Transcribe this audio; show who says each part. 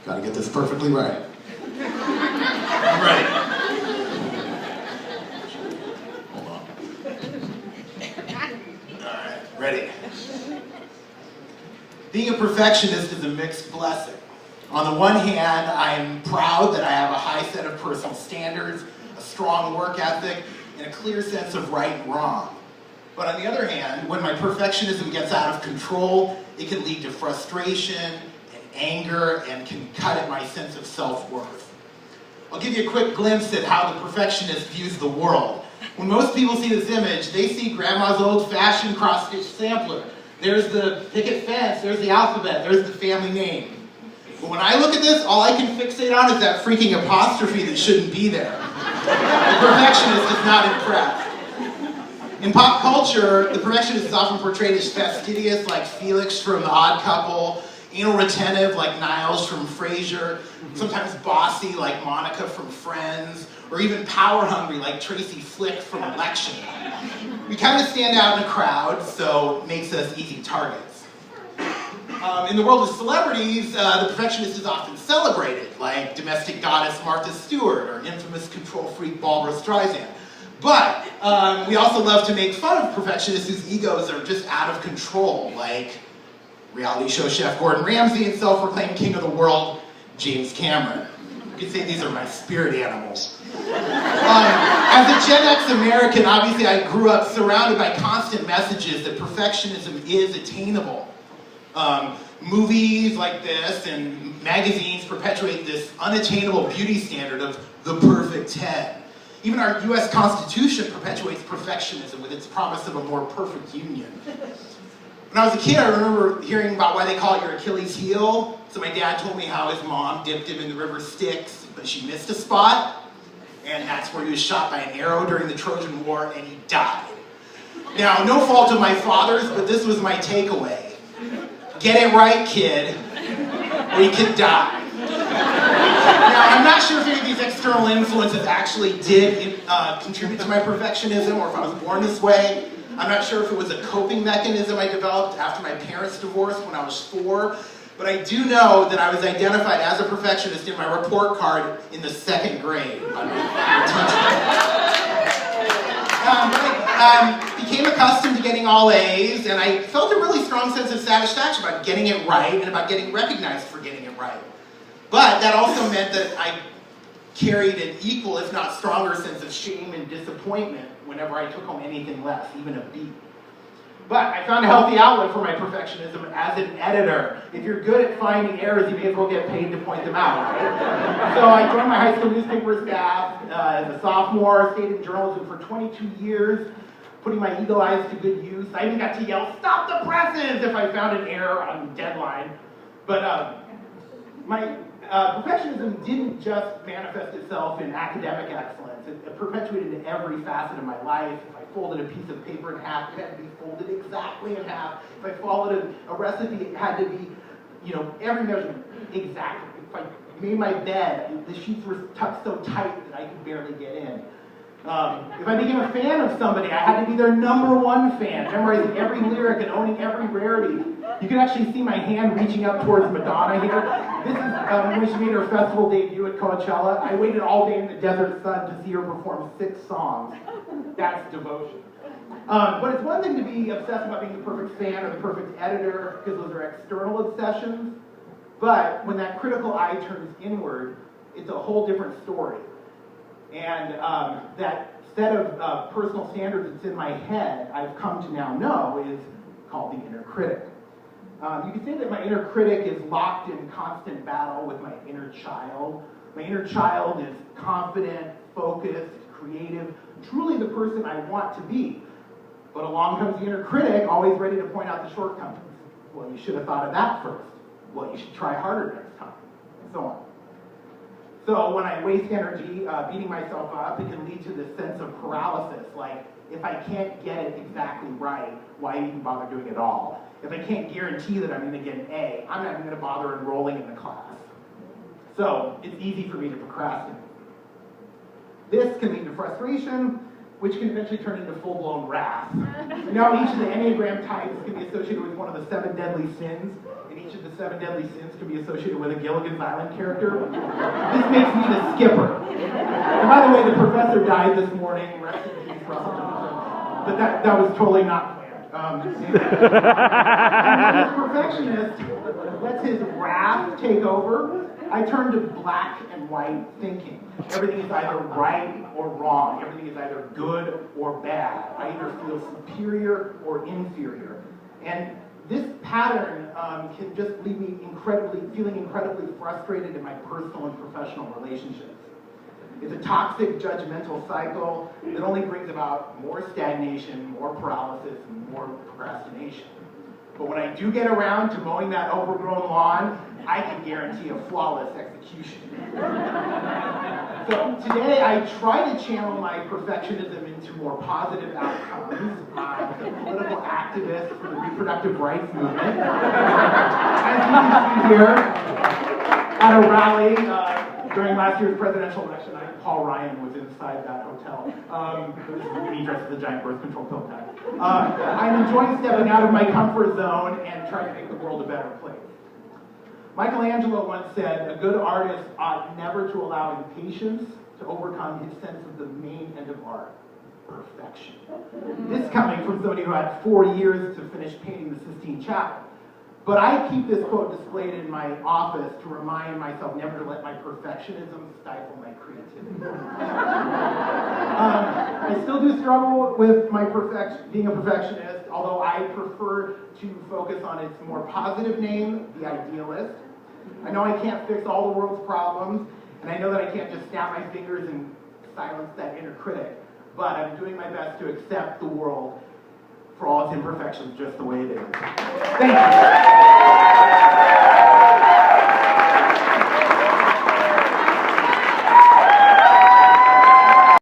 Speaker 1: Gotta get this perfectly right.
Speaker 2: I'm ready. Hold on. Alright, ready. Being a perfectionist is a mixed blessing. On the one hand, I'm proud that I have a high set of personal standards, a strong work ethic, and a clear sense of right and wrong. But on the other hand, when my perfectionism gets out of control, it can lead to frustration and anger and can cut at my sense of self-worth. I'll give you a quick glimpse at how the perfectionist views the world. When most people see this image, they see grandma's old-fashioned cross-stitch sampler. There's the picket fence, there's the alphabet, there's the family name. But when I look at this, all I can fixate on is that freaking apostrophe that shouldn't be there. The perfectionist is not impressed. In pop culture, the perfectionist is often portrayed as fastidious, like Felix from The Odd Couple, anal retentive, like Niles from Frasier, sometimes bossy, like Monica from Friends, or even power-hungry, like Tracy Flick from Election. We kind of stand out in a crowd, so it makes us easy targets. In the world of celebrities, the perfectionist is often celebrated, like domestic goddess Martha Stewart or infamous control freak Barbra Streisand. But we also love to make fun of perfectionists whose egos are just out of control, like reality show chef Gordon Ramsay and self-proclaimed king of the world, James Cameron. You could say these are my spirit animals. As a Gen X American, obviously I grew up surrounded by constant messages that perfectionism is attainable. Movies like this and magazines perpetuate this unattainable beauty standard of the perfect 10. Even our US Constitution perpetuates perfectionism with its promise of a more perfect union. When I was a kid, I remember hearing about why they call it your Achilles heel. So my dad told me how his mom dipped him in the river Styx, but she missed a spot, and that's where he was shot by an arrow during the Trojan War, and he died. Now, no fault of my father's, but this was my takeaway. Get it right, kid, or you could die. Now, I'm not sure if any of these external influences actually did contribute to my perfectionism or if I was born this way. I'm not sure if it was a coping mechanism I developed after my parents divorced when I was 4, but I do know that I was identified as a perfectionist in my report card in the 2nd grade by my teacher. I became accustomed to getting all A's, and I felt a really strong sense of satisfaction about getting it right and about getting recognized for getting it right. But that also meant that I carried an equal, if not stronger, sense of shame and disappointment whenever I took home anything less, even a B. But I found a healthy outlet for my perfectionism as an editor. If you're good at finding errors, you may as well get paid to point them out, right? So I joined my high school newspaper staff as a sophomore, stayed in journalism for 22 years, putting my eagle eyes to good use. I even got to yell, "Stop the presses!" if I found an error on deadline. But my perfectionism didn't just manifest itself in academic excellence. It perpetuated in every facet of my life. If I folded a piece of paper in half, it had to be folded exactly in half. If I followed a recipe, it had to be, every measurement, exactly. If I made my bed, the sheets were tucked so tight that I could barely get in. If I became a fan of somebody, I had to be their #1 fan, memorizing every lyric and owning every rarity. You can actually see my hand reaching up towards Madonna here. This is when she made her festival debut at Coachella. I waited all day in the desert sun to see her perform 6 songs. That's devotion. But it's one thing to be obsessed about being the perfect fan or the perfect editor, because those are external obsessions. But when that critical eye turns inward, it's a whole different story. And that set of personal standards that's in my head, I've come to now know, is called the inner critic. You could say that my inner critic is locked in constant battle with my inner child. My inner child is confident, focused, creative, truly the person I want to be. But along comes the inner critic, always ready to point out the shortcomings. Well, you should have thought of that first. Well, you should try harder next time, and so on. So when I waste energy beating myself up, it can lead to this sense of paralysis, like, if I can't get it exactly right, why even bother doing it at all? If I can't guarantee that I'm going to get an A, I'm not even going to bother enrolling in the class. So it's easy for me to procrastinate. This can lead to frustration, which can eventually turn into full-blown wrath. Now, each of the Enneagram types can be associated with one of the 7 deadly sins, and each of the 7 deadly sins can be associated with a Gilligan's Island character. This makes me the skipper. And by the way, the professor died this morning. Rest in peace, Russell Johnson. But that was totally not planned. And this perfectionist lets his wrath take over. I turn to black and white thinking. Everything is either right or wrong. Everything is either good or bad. I either feel superior or inferior. And this pattern can just leave me feeling incredibly frustrated in my personal and professional relationships. It's a toxic, judgmental cycle that only brings about more stagnation, more paralysis, and more procrastination. But when I do get around to mowing that overgrown lawn, I can guarantee a flawless execution. So today I try to channel my perfectionism into more positive outcomes. I'm a political activist for the reproductive rights movement. As you can see here, at a rally during last year's presidential election, Paul Ryan was inside that hotel. He dressed as a giant birth control pill pack. I'm enjoying stepping out of my comfort zone and trying to make the world a better place. Michelangelo once said, a good artist ought never to allow impatience to overcome his sense of the main end of art, perfection. This coming from somebody who had 4 years to finish painting the Sistine Chapel. But I keep this quote displayed in my office to remind myself never to let my perfectionism stifle my creativity. I still do struggle with my being a perfectionist, although I prefer to focus on its more positive name, the idealist. I know I can't fix all the world's problems, and I know that I can't just snap my fingers and silence that inner critic, but I'm doing my best to accept the world for all its imperfections just the way it is. Thank you.